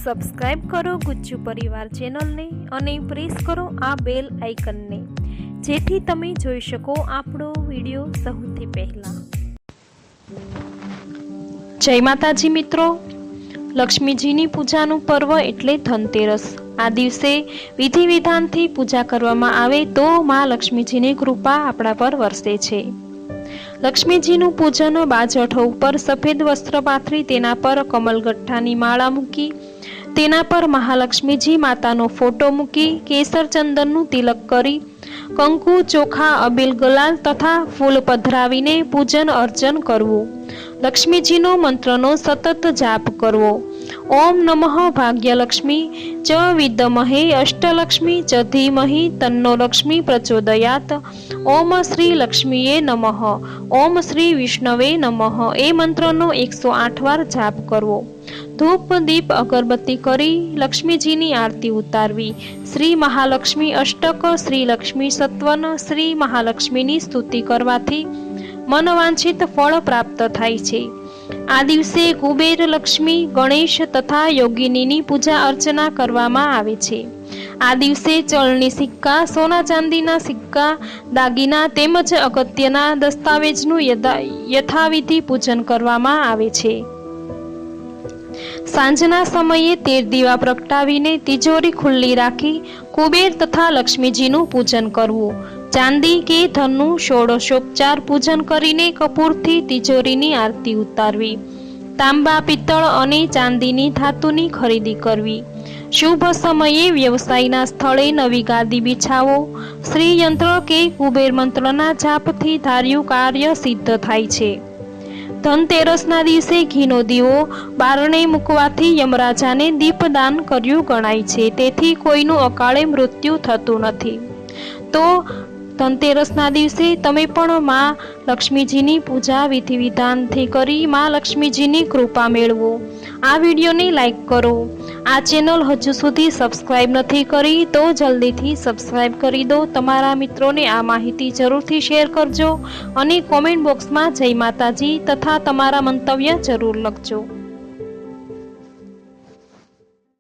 Subscribe કરો ગુજ્જુ પરિવાર ચેનલને અને પ્રેસ કરો આ બેલ આઇકનને, જેથી તમે જોઈ શકો આપણો વિડીયો સૌથી પહેલા। જય માતાજી મિત્રો, લક્ષ્મીજીની પૂજાનું પર્વ એટલે ધનતેરસ। આ દિવસે વિધિ વિધાનથી પૂજા કરવામાં આવે તો માં લક્ષ્મીજીની કૃપા આપણા પર વરસે છે। લક્ષ્મીજીનું પૂજન બાજઠો ઉપર સફેદ વસ્ત્ર પાથરી તેના પર કમલગઠ્ઠાની માળા મૂકી તેના પર મહાલક્ષ્મીજી માતાનો ફોટો મૂકી કેસર ચંદનનું તિલક કરી કંકુ ચોખા અબીલ ગુલાલ તથા ફૂલ પધરાવીને પૂજન અર્ચન કરવું। લક્ષ્મીજીનો મંત્રનો સતત જાપ કરવો। ઓમ નમઃ ભાગ્યલક્ષ્મી ચ વિદ્મહે અષ્ટલક્ષ્મી ચ ધીમહિ તન્નો લક્ષ્મી પ્રચોદયાત। ઓમ શ્રી લક્ષ્મીએ નમઃ, ઓમ શ્રી વિષ્ણવે નમઃ એ મંત્રનો 108 વાર જાપ કરવો। ધૂપ દીપ અગરબત્તી કરી લક્ષ્મીજીની આરતી ઉતારવી। શ્રી મહાલક્ષ્મી અષ્ટક, શ્રી લક્ષ્મી સત્વન, શ્રી મહાલક્ષ્મીની સ્તુતિ કરવાથી મનવાંછિત ફળ પ્રાપ્ત થાય છે। આ દિવસે કુબેર, લક્ષ્મી, ગણેશ તથા યોગિનીની પૂજા અર્ચના કરવામાં આવે છે। આ દિવસે ચલણી સિક્કા, સોના ચાંદીના સિક્કા, દાગીના તેમજ અગત્યના દસ્તાવેજનું યથાવિધિ પૂજન કરવામાં આવે છે। સાંજના સમયે 13 દીવા પ્રગટાવીને તિજોરી ખુલ્લી રાખી કુબેર તથા લક્ષ્મીજીનું પૂજન કરવું। ચાંદી કે ધનનું ષોડશોપચાર પૂજન કરીને કપૂરથી તિજોરીની આરતી ઉતારવી। તાંબા, પિત્તળ અને ચાંદીની ધાતુની ખરીદી કરવી। શુભ સમયે વ્યવસાયના સ્થળે નવી ગાદી બિછાવો। શ્રી યંત્ર કે કુબેર મંત્રના જાપથી ધાર્યું કાર્ય સિદ્ધ થાય છે। ધનતેરસના દિવસે ઘીનો દીવો બારણે મૂકવાથી યમરાજાને દીપદાન કર્યું ગણાય છે, તેથી કોઈનું અકાળે મૃત્યુ થતું નથી। તો ધનતેરસના દિવસે તમે પણ માં લક્ષ્મીજીની પૂજા વિધિ વિધાનથી કરી માં લક્ષ્મીજીની કૃપા મેળવો। આ વિડીયોને લાઈક કરો। આ ચેનલ હજુ સુધી સબસ્ક્રાઇબ નથી કરી તો જલ્દીથી સબસ્ક્રાઇબ કરી દો। તમારા મિત્રોને આ માહિતી જરૂરથી શેર કરજો અને કોમેન્ટ બોક્સમાં જય માતાજી તથા તમારા મંતવ્ય જરૂર લખજો।